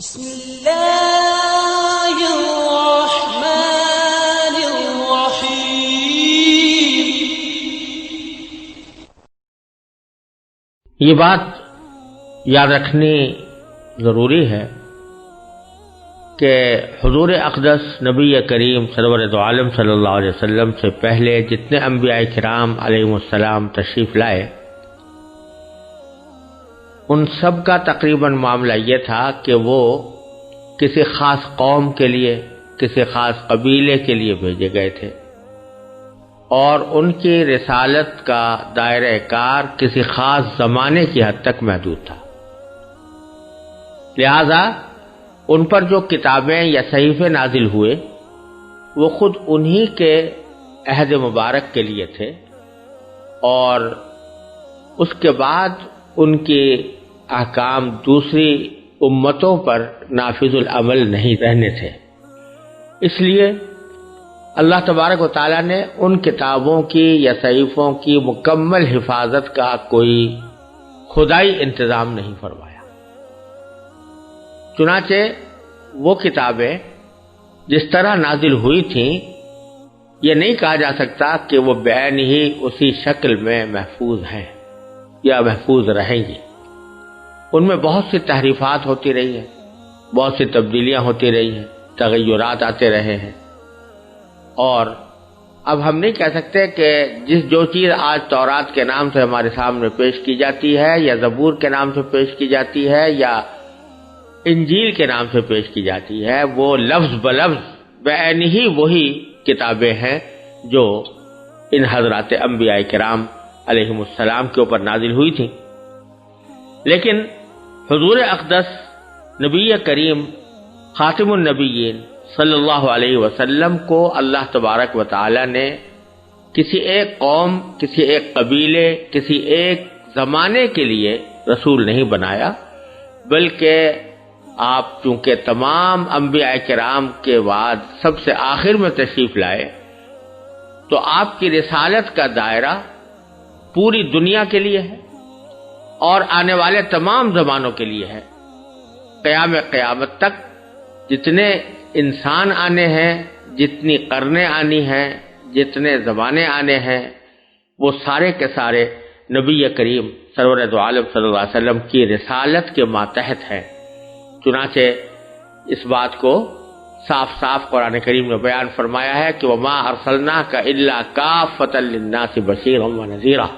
بسم اللہ الرحمن الرحیم۔ یہ بات یاد رکھنی ضروری ہے کہ حضور اقدس نبی کریم سرور دو عالم صلی اللہ علیہ وسلم سے پہلے جتنے انبیاء کرام علیہم السلام تشریف لائے، ان سب کا تقریباً معاملہ یہ تھا کہ وہ کسی خاص قوم کے لیے، کسی خاص قبیلے کے لیے بھیجے گئے تھے، اور ان کی رسالت کا دائرہ کار کسی خاص زمانے کی حد تک محدود تھا۔ لہذا ان پر جو کتابیں یا صحیفے نازل ہوئے وہ خود انہی کے عہد مبارک کے لیے تھے، اور اس کے بعد ان کے احکام دوسری امتوں پر نافذ العمل نہیں رہنے تھے۔ اس لیے اللہ تبارک و تعالیٰ نے ان کتابوں کی یا صحیفوں کی مکمل حفاظت کا کوئی خدائی انتظام نہیں فرمایا۔ چنانچہ وہ کتابیں جس طرح نازل ہوئی تھیں، یہ نہیں کہا جا سکتا کہ وہ بعین ہی اسی شکل میں محفوظ ہیں یا محفوظ رہیں گی۔ ان میں بہت سی تحریفات ہوتی رہی ہیں، بہت سی تبدیلیاں ہوتی رہی ہیں، تغیرات آتے رہے ہیں، اور اب ہم نہیں کہہ سکتے کہ جو چیز آج تورات کے نام سے ہمارے سامنے پیش کی جاتی ہے، یا زبور کے نام سے پیش کی جاتی ہے، یا انجیل کے نام سے پیش کی جاتی ہے، وہ لفظ بلفظ بعین ہی وہی کتابیں ہیں جو ان حضرات انبیاء کرام علیہم السلام کے اوپر نازل ہوئی تھیں۔ لیکن حضور اقدس نبی کریم خاتم النبیین صلی اللہ علیہ وسلم کو اللہ تبارک و تعالی نے کسی ایک قوم، کسی ایک قبیلے، کسی ایک زمانے کے لیے رسول نہیں بنایا، بلکہ آپ چونکہ تمام انبیاء کرام کے بعد سب سے آخر میں تشریف لائے، تو آپ کی رسالت کا دائرہ پوری دنیا کے لیے ہے اور آنے والے تمام زمانوں کے لیے ہے۔ قیامت تک جتنے انسان آنے ہیں، جتنی قرنیں آنی ہیں، جتنے زمانے آنے ہیں، وہ سارے کے سارے نبی کریم سرور دو عالم صلی اللہ علیہ وسلم کی رسالت کے ماتحت ہیں۔ چنانچہ اس بات کو صاف صاف قرآن کریم نے بیان فرمایا ہے کہ وَمَا أَرْسَلْنَاكَ إِلَّا كَافَّةً لِلنَّاسِ بَشِيرًا وَنَذِيرًا،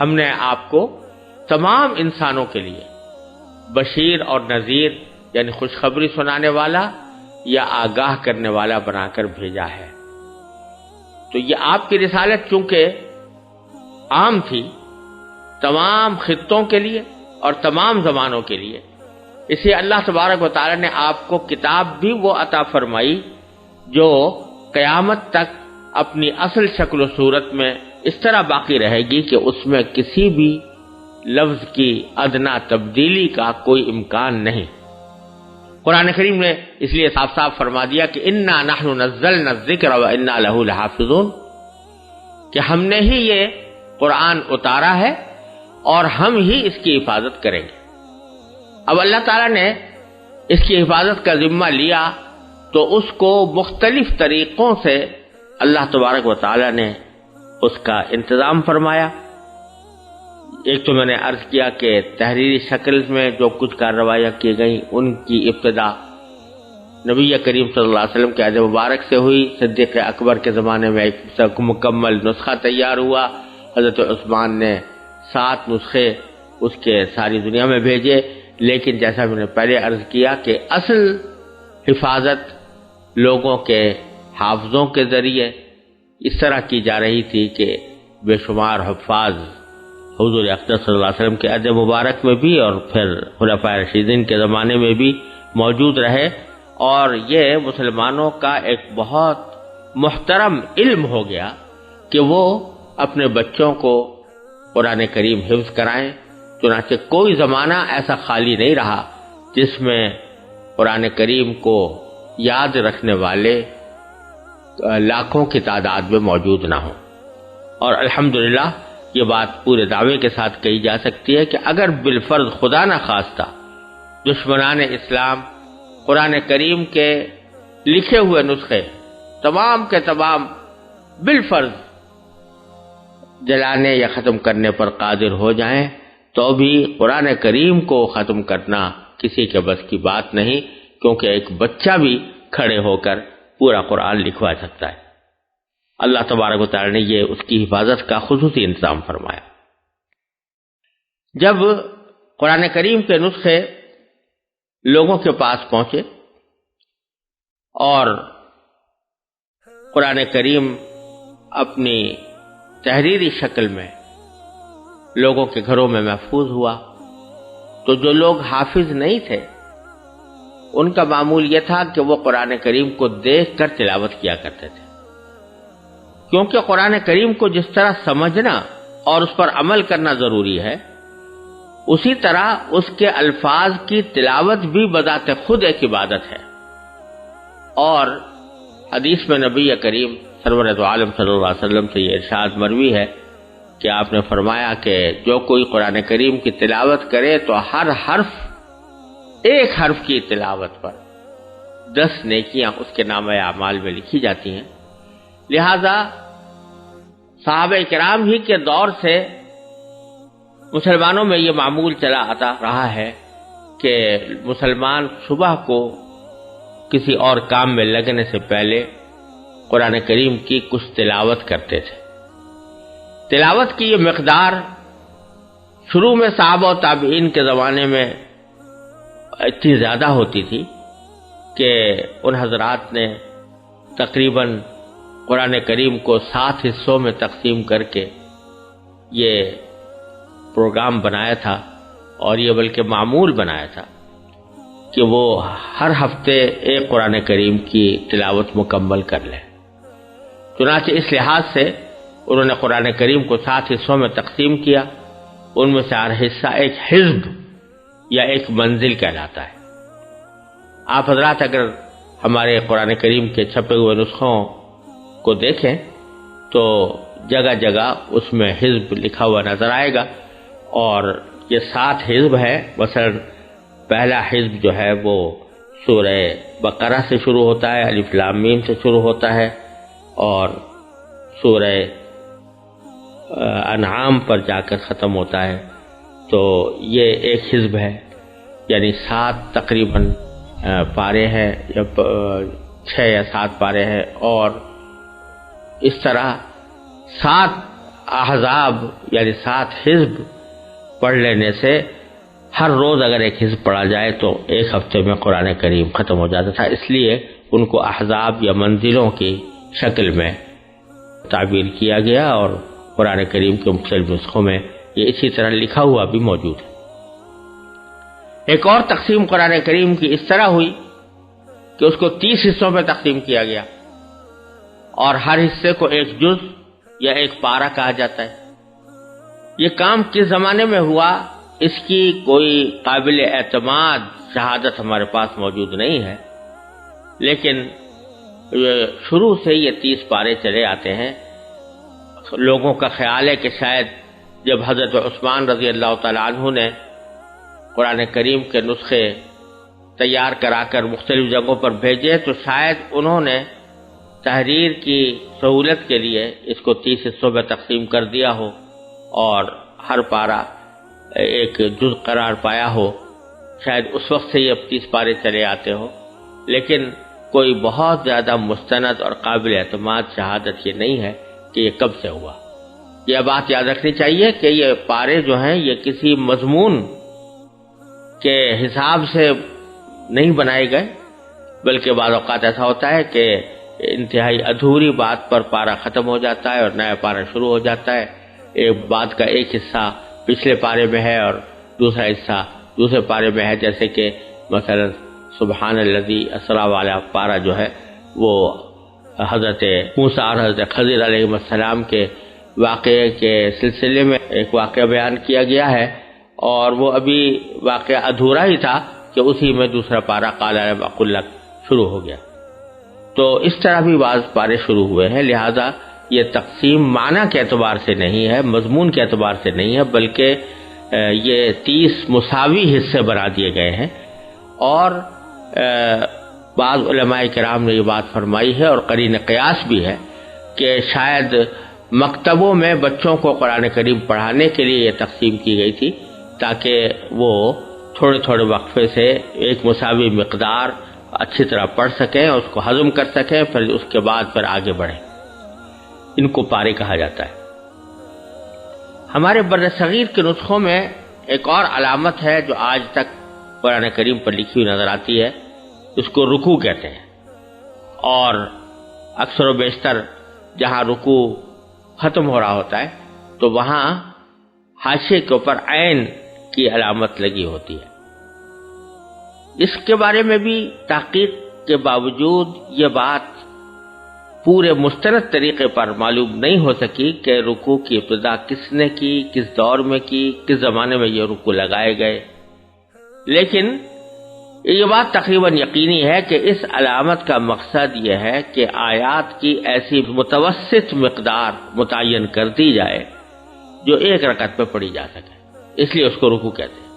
ہم نے آپ کو تمام انسانوں کے لیے بشیر اور نذیر یعنی خوشخبری سنانے والا یا آگاہ کرنے والا بنا کر بھیجا ہے۔ تو یہ آپ کی رسالت چونکہ عام تھی تمام خطوں کے لیے اور تمام زمانوں کے لیے، اس لیے اللہ تبارک و تعالی نے آپ کو کتاب بھی وہ عطا فرمائی جو قیامت تک اپنی اصل شکل و صورت میں اس طرح باقی رہے گی کہ اس میں کسی بھی لفظ کی ادنا تبدیلی کا کوئی امکان نہیں۔ قرآن کریم نے اس لیے صاف صاف فرما دیا کہ انا نحن نزلنا الذکر وانا لہ لحافظون، کہ ہم نے ہی یہ قرآن اتارا ہے اور ہم ہی اس کی حفاظت کریں گے۔ اب اللہ تعالیٰ نے اس کی حفاظت کا ذمہ لیا تو اس کو مختلف طریقوں سے اللہ تبارک و تعالیٰ نے اس کا انتظام فرمایا۔ ایک تو میں نے عرض کیا کہ تحریری شکل میں جو کچھ کارروائیاں کی گئیں ان کی ابتدا نبی کریم صلی اللہ علیہ وسلم کے عہد مبارک سے ہوئی۔ صدیق اکبر کے زمانے میں ایک مکمل نسخہ تیار ہوا، حضرت عثمان نے 7 نسخے اس کے ساری دنیا میں بھیجے، لیکن جیسا میں نے پہلے عرض کیا کہ اصل حفاظت لوگوں کے حافظوں کے ذریعے اس طرح کی جا رہی تھی کہ بے شمار حفاظ حضور اقدس صلی اللہ علیہ وسلم کے عہد مبارک میں بھی اور پھر خلفائے راشدین کے زمانے میں بھی موجود رہے، اور یہ مسلمانوں کا ایک بہت محترم علم ہو گیا کہ وہ اپنے بچوں کو قرآن کریم حفظ کرائیں۔ چنانچہ کوئی زمانہ ایسا خالی نہیں رہا جس میں قرآن کریم کو یاد رکھنے والے لاکھوں کی تعداد میں موجود نہ ہوں، اور الحمدللہ یہ بات پورے دعوے کے ساتھ کہی جا سکتی ہے کہ اگر بالفرض خدا نہ خواستہ دشمنان اسلام قرآن کریم کے لکھے ہوئے نسخے تمام کے تمام بالفرض جلانے یا ختم کرنے پر قادر ہو جائیں تو بھی قرآن کریم کو ختم کرنا کسی کے بس کی بات نہیں، کیونکہ ایک بچہ بھی کھڑے ہو کر پورا قرآن لکھوا سکتا ہے۔ اللہ تبارک و تعالی نے یہ اس کی حفاظت کا خصوصی انتظام فرمایا۔ جب قرآن کریم کے نسخے لوگوں کے پاس پہنچے اور قرآن کریم اپنی تحریری شکل میں لوگوں کے گھروں میں محفوظ ہوا تو جو لوگ حافظ نہیں تھے ان کا معمول یہ تھا کہ وہ قرآن کریم کو دیکھ کر تلاوت کیا کرتے تھے، کیونکہ قرآن کریم کو جس طرح سمجھنا اور اس پر عمل کرنا ضروری ہے، اسی طرح اس کے الفاظ کی تلاوت بھی بذات خود ایک عبادت ہے۔ اور حدیث میں نبی کریم سرور دو عالم صلی اللہ علیہ وسلم سے یہ ارشاد مروی ہے کہ آپ نے فرمایا کہ جو کوئی قرآن کریم کی تلاوت کرے تو ہر حرف، ایک حرف کی تلاوت پر 10 نیکیاں اس کے نامہ اعمال میں لکھی جاتی ہیں۔ لہذا صحابہ کرام ہی کے دور سے مسلمانوں میں یہ معمول چلا آتا رہا ہے کہ مسلمان صبح کو کسی اور کام میں لگنے سے پہلے قرآن کریم کی کچھ تلاوت کرتے تھے۔ تلاوت کی یہ مقدار شروع میں صحابہ و تابعین کے زمانے میں اتنی زیادہ ہوتی تھی کہ ان حضرات نے تقریباً قرآن کریم کو 7 حصوں میں تقسیم کر کے یہ پروگرام بنایا تھا، اور یہ بلکہ معمول بنایا تھا کہ وہ ہر ہفتے ایک قرآن کریم کی تلاوت مکمل کر لیں۔ چنانچہ اس لحاظ سے انہوں نے قرآن کریم کو 7 حصوں میں تقسیم کیا، ان میں سے ہر حصہ ایک حزب یا ایک منزل کہلاتا ہے۔ آپ حضرات اگر ہمارے قرآن کریم کے چھپے ہوئے نسخوں کو دیکھیں تو جگہ جگہ اس میں حزب لکھا ہوا نظر آئے گا، اور یہ 7 حزب ہے۔ مثلا پہلا حزب جو ہے وہ سورہ بقرہ سے شروع ہوتا ہے، الف لام میم سے شروع ہوتا ہے، اور سورہ انعام پر جا کر ختم ہوتا ہے۔ تو یہ ایک حزب ہے، یعنی 7 تقریباً پارے ہیں، یا 6 یا 7 پارے ہیں، اور اس طرح 7 احزاب یعنی 7 حزب پڑھ لینے سے ہر روز اگر ایک حزب پڑھا جائے تو ایک ہفتے میں قرآن کریم ختم ہو جاتا تھا۔ اس لیے ان کو احزاب یا منزلوں کی شکل میں تعبیر کیا گیا، اور قرآن کریم کے مختلف نسخوں میں یہ اسی طرح لکھا ہوا بھی موجود ہے۔ ایک اور تقسیم قرآن کریم کی اس طرح ہوئی کہ اس کو 30 حصوں میں تقسیم کیا گیا، اور ہر حصے کو ایک جز یا ایک پارہ کہا جاتا ہے۔ یہ کام کس زمانے میں ہوا اس کی کوئی قابل اعتماد شہادت ہمارے پاس موجود نہیں ہے، لیکن شروع سے یہ 30 پارے چلے آتے ہیں۔ لوگوں کا خیال ہے کہ شاید جب حضرت عثمان رضی اللہ تعالیٰ عنہ نے قرآن کریم کے نسخے تیار کرا کر مختلف جگہوں پر بھیجے تو شاید انہوں نے تحریر کی سہولت کے لیے اس کو 30 حصوں میں تقسیم کر دیا ہو، اور ہر پارہ ایک جز قرار پایا ہو۔ شاید اس وقت سے یہ 30 پارے چلے آتے ہو، لیکن کوئی بہت زیادہ مستند اور قابل اعتماد شہادت یہ نہیں ہے کہ یہ کب سے ہوا۔ یہ بات یاد رکھنی چاہیے کہ یہ پارے جو ہیں یہ کسی مضمون کے حساب سے نہیں بنائے گئے، بلکہ بعض اوقات ایسا ہوتا ہے کہ انتہائی ادھوری بات پر پارہ ختم ہو جاتا ہے اور نیا پارہ شروع ہو جاتا ہے۔ ایک بات کا ایک حصہ پچھلے پارے میں ہے اور دوسرا حصہ دوسرے پارے میں ہے، جیسے کہ مثلا سبحان الذی اسری والا پارہ جو ہے وہ حضرت موسیٰ اور حضرت خضر علیہ السلام کے واقعے کے سلسلے میں ایک واقعہ بیان کیا گیا ہے، اور وہ ابھی واقعہ ادھورا ہی تھا کہ اسی میں دوسرا پارہ قال لم اقل لک شروع ہو گیا۔ تو اس طرح بھی بعض پارے شروع ہوئے ہیں، لہذا یہ تقسیم معنی کے اعتبار سے نہیں ہے، مضمون کے اعتبار سے نہیں ہے، بلکہ یہ 30 مساوی حصے بنا دیے گئے ہیں، اور بعض علماء کرام نے یہ بات فرمائی ہے اور قرین قیاس بھی ہے کہ شاید مکتبوں میں بچوں کو قرآن کریم پڑھانے کے لیے یہ تقسیم کی گئی تھی تاکہ وہ تھوڑے تھوڑے وقفے سے ایک مساوی مقدار اچھی طرح پڑھ سکیں، اس کو ہضم کر سکیں، پھر اس کے بعد پھر آگے بڑھیں۔ ان کو پارے کہا جاتا ہے۔ ہمارے بر صغیر کے نسخوں میں ایک اور علامت ہے جو آج تک قرآن کریم پر لکھی ہوئی نظر آتی ہے، اس کو رکوع کہتے ہیں، اور اکثر و بیشتر جہاں رکوع ختم ہو رہا ہوتا ہے تو وہاں حاشیے کے اوپر عین کی علامت لگی ہوتی ہے۔ اس کے بارے میں بھی تحقیق کے باوجود یہ بات پورے مستند طریقے پر معلوم نہیں ہو سکی کہ رکوع کی ابتدا کس نے کی، کس دور میں کی، کس زمانے میں یہ رکوع لگائے گئے، لیکن یہ بات تقریباً یقینی ہے کہ اس علامت کا مقصد یہ ہے کہ آیات کی ایسی متوسط مقدار متعین کر دی جائے جو ایک رکعت میں پڑھی جا سکے، اس لیے اس کو رکوع کہتے ہیں،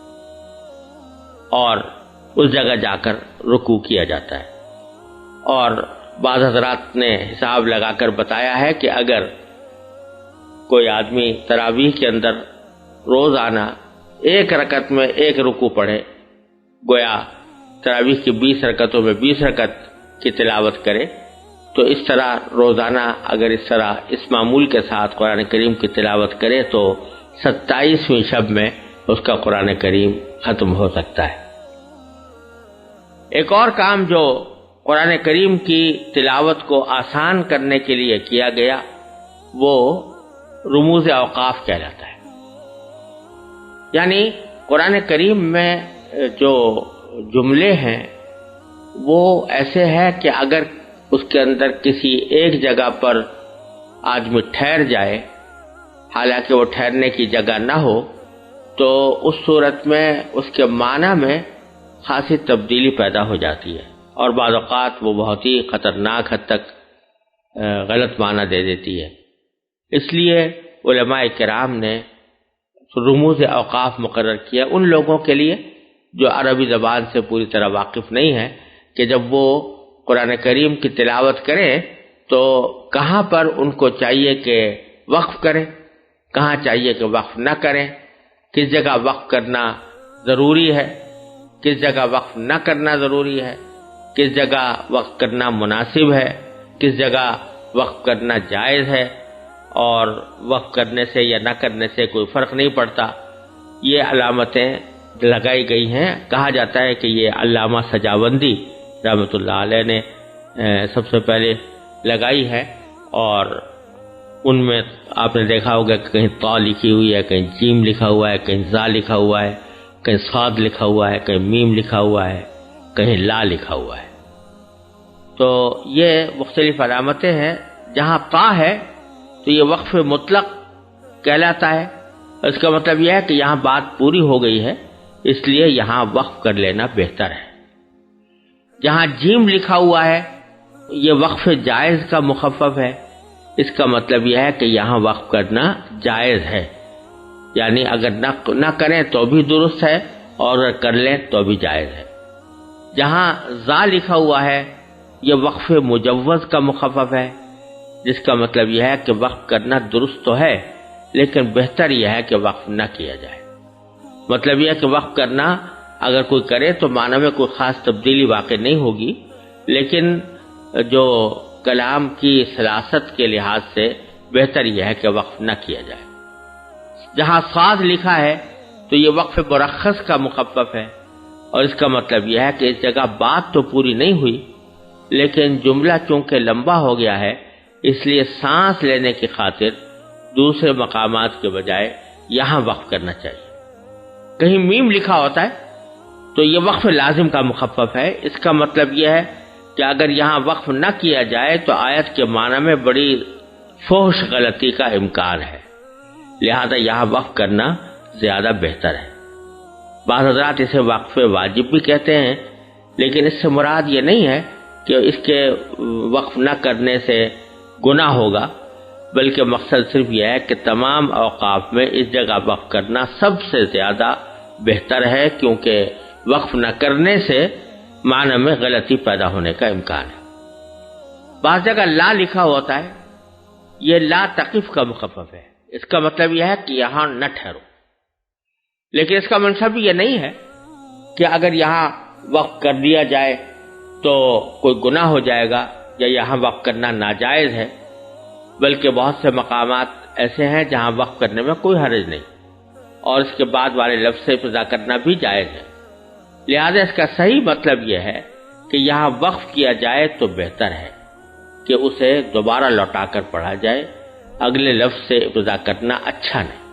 اور اس جگہ جا کر رکوع کیا جاتا ہے۔ اور بعض حضرات نے حساب لگا کر بتایا ہے کہ اگر کوئی آدمی تراویح کے اندر روزانہ ایک رکعت میں ایک رکوع پڑھے، گویا تراویح کی 20 رکعتوں میں 20 رکعت کی تلاوت کرے، تو اس طرح روزانہ اگر اس طرح اس معمول کے ساتھ قرآن کریم کی تلاوت کرے تو 27ویں شب میں اس کا قرآن کریم ختم ہو سکتا ہے۔ ایک اور کام جو قرآن کریم کی تلاوت کو آسان کرنے کے لیے کیا گیا وہ رموز اوقاف کہلاتا ہے، یعنی قرآن کریم میں جو جملے ہیں وہ ایسے ہیں کہ اگر اس کے اندر کسی ایک جگہ پر آدمی ٹھہر جائے حالانکہ وہ ٹھہرنے کی جگہ نہ ہو تو اس صورت میں اس کے معنی میں خاصی تبدیلی پیدا ہو جاتی ہے، اور بعض اوقات وہ بہت ہی خطرناک حد تک غلط معنی دے دیتی ہے۔ اس لیے علماء کرام نے رموز اوقاف مقرر کیا ان لوگوں کے لیے جو عربی زبان سے پوری طرح واقف نہیں ہے کہ جب وہ قرآن کریم کی تلاوت کریں تو کہاں پر ان کو چاہیے کہ وقف کریں، کہاں چاہیے کہ وقف نہ کریں، کس جگہ وقف کرنا ضروری ہے، کس جگہ وقف نہ کرنا ضروری ہے، کس جگہ وقف کرنا مناسب ہے، کس جگہ وقف کرنا جائز ہے، اور وقف کرنے سے یا نہ کرنے سے کوئی فرق نہیں پڑتا۔ یہ علامتیں لگائی گئی ہیں۔ کہا جاتا ہے کہ یہ علامہ سجاوندی رحمۃ اللہ علیہ نے سب سے پہلے لگائی ہے، اور ان میں آپ نے دیکھا ہوگا کہ کہیں طا لکھی ہوئی ہے، کہیں جیم لکھا ہوا ہے، کہیں زا لکھا ہوا ہے، کہیں صاد لکھا ہوا ہے، کہیں میم لکھا ہوا ہے، کہیں لا لکھا ہوا ہے۔ تو یہ مختلف علامتیں ہیں۔ جہاں طا ہے تو یہ وقف مطلق کہلاتا ہے، اس کا مطلب یہ ہے کہ یہاں بات پوری ہو گئی ہے، اس لیے یہاں وقف کر لینا بہتر ہے۔ جہاں جیم لکھا ہوا ہے یہ وقف جائز کا مخفف ہے، اس کا مطلب یہ ہے کہ یہاں وقف کرنا جائز ہے، یعنی اگر نہ کریں تو بھی درست ہے اور اگر کر لیں تو بھی جائز ہے۔ جہاں زا لکھا ہوا ہے یہ وقف مجوز کا مخفف ہے، جس کا مطلب یہ ہے کہ وقف کرنا درست تو ہے لیکن بہتر یہ ہے کہ وقف نہ کیا جائے۔ مطلب یہ ہے کہ وقف کرنا اگر کوئی کرے تو معنی میں کوئی خاص تبدیلی واقع نہیں ہوگی، لیکن جو کلام کی سلاست کے لحاظ سے بہتر یہ ہے کہ وقف نہ کیا جائے۔ جہاں صاد لکھا ہے تو یہ وقف مرخص کا مخفف ہے، اور اس کا مطلب یہ ہے کہ اس جگہ بات تو پوری نہیں ہوئی لیکن جملہ چونکہ لمبا ہو گیا ہے اس لیے سانس لینے کی خاطر دوسرے مقامات کے بجائے یہاں وقف کرنا چاہیے۔ کہیں میم لکھا ہوتا ہے تو یہ وقف لازم کا مخفف ہے، اس کا مطلب یہ ہے کہ اگر یہاں وقف نہ کیا جائے تو آیت کے معنی میں بڑی فحش غلطی کا امکان ہے، لہذا یہاں وقف کرنا زیادہ بہتر ہے۔ بعض حضرات اسے وقف واجب بھی کہتے ہیں، لیکن اس سے مراد یہ نہیں ہے کہ اس کے وقف نہ کرنے سے گناہ ہوگا، بلکہ مقصد صرف یہ ہے کہ تمام اوقاف میں اس جگہ وقف کرنا سب سے زیادہ بہتر ہے، کیونکہ وقف نہ کرنے سے معنی میں غلطی پیدا ہونے کا امکان ہے۔ بعض جگہ لا لکھا ہوتا ہے، یہ لا تقف کا مخفف ہے، اس کا مطلب یہ ہے کہ یہاں نہ ٹھہرو، لیکن اس کا منصب یہ نہیں ہے کہ اگر یہاں وقف کر دیا جائے تو کوئی گناہ ہو جائے گا یا یہاں وقف کرنا ناجائز ہے، بلکہ بہت سے مقامات ایسے ہیں جہاں وقف کرنے میں کوئی حرج نہیں اور اس کے بعد والے لفظ سے ابتدا کرنا بھی جائز ہے۔ لہذا اس کا صحیح مطلب یہ ہے کہ یہاں وقف کیا جائے تو بہتر ہے کہ اسے دوبارہ لوٹا کر پڑھا جائے، اگلے لفظ سے ابتدا کرنا اچھا نہیں۔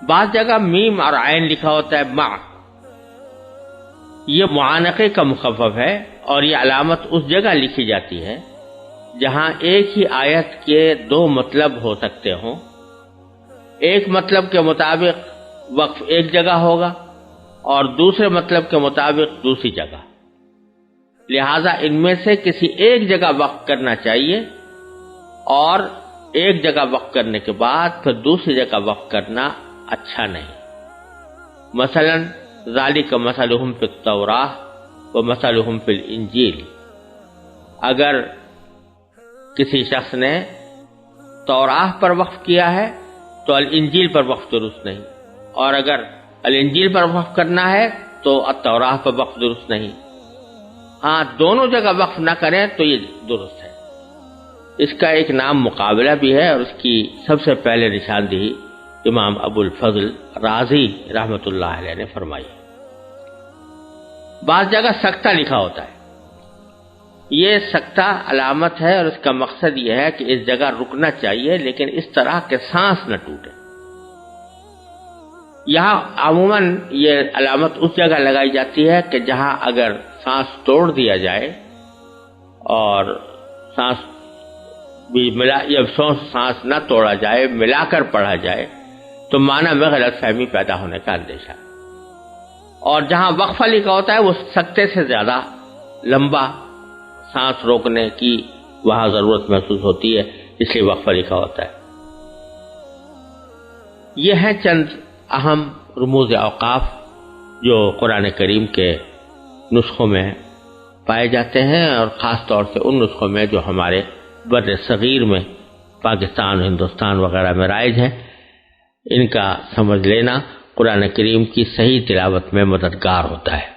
بعض جگہ میم اور عین لکھا ہوتا ہے مع، یہ معانقے کا مخفف ہے اور یہ علامت اس جگہ لکھی جاتی ہے جہاں ایک ہی آیت کے دو مطلب ہو سکتے ہوں۔ ایک مطلب کے مطابق وقف ایک جگہ ہوگا اور دوسرے مطلب کے مطابق دوسری جگہ، لہذا ان میں سے کسی ایک جگہ وقف کرنا چاہیے اور ایک جگہ وقف کرنے کے بعد پھر دوسری جگہ وقف کرنا اچھا نہیں۔ مثلا ذالک مثلہم فی التوراۃ و مثلہم فی الانجیل، اگر کسی شخص نے توراۃ پر وقف کیا ہے تو الانجیل پر وقف درست نہیں، اور اگر الانجیل پر وقف کرنا ہے تو التوراۃ پر وقف درست نہیں۔ ہاں دونوں جگہ وقف نہ کریں تو یہ درست ہے۔ اس کا ایک نام مقابلہ بھی ہے اور اس کی سب سے پہلے نشاندہی امام ابو الفضل رازی رحمۃ اللہ علیہ نے فرمائی۔ بعض جگہ سکتہ لکھا ہوتا ہے، یہ سکتہ علامت ہے اور اس کا مقصد یہ ہے کہ اس جگہ رکنا چاہیے لیکن اس طرح کہ سانس نہ ٹوٹے۔ یہاں عموماً یہ علامت اس جگہ لگائی جاتی ہے کہ جہاں اگر سانس توڑ دیا جائے اور سانس بھی ملا یا سانس نہ توڑا جائے، ملا کر پڑھا جائے تو معنی میں غلط فہمی پیدا ہونے کا اندیشہ ہے۔ اور جہاں وقفہ لکھا ہوتا ہے وہ سکتے سے زیادہ لمبا سانس روکنے کی وہاں ضرورت محسوس ہوتی ہے، اس لیے وقفہ لکھا ہوتا ہے۔ یہ ہیں چند اہم رموز اوقاف جو قرآن کریم کے نسخوں میں پائے جاتے ہیں، اور خاص طور سے ان نسخوں میں جو ہمارے بر صغیر میں پاکستان، ہندوستان وغیرہ میں رائج ہیں۔ ان کا سمجھ لینا قرآن کریم کی صحیح تلاوت میں مددگار ہوتا ہے۔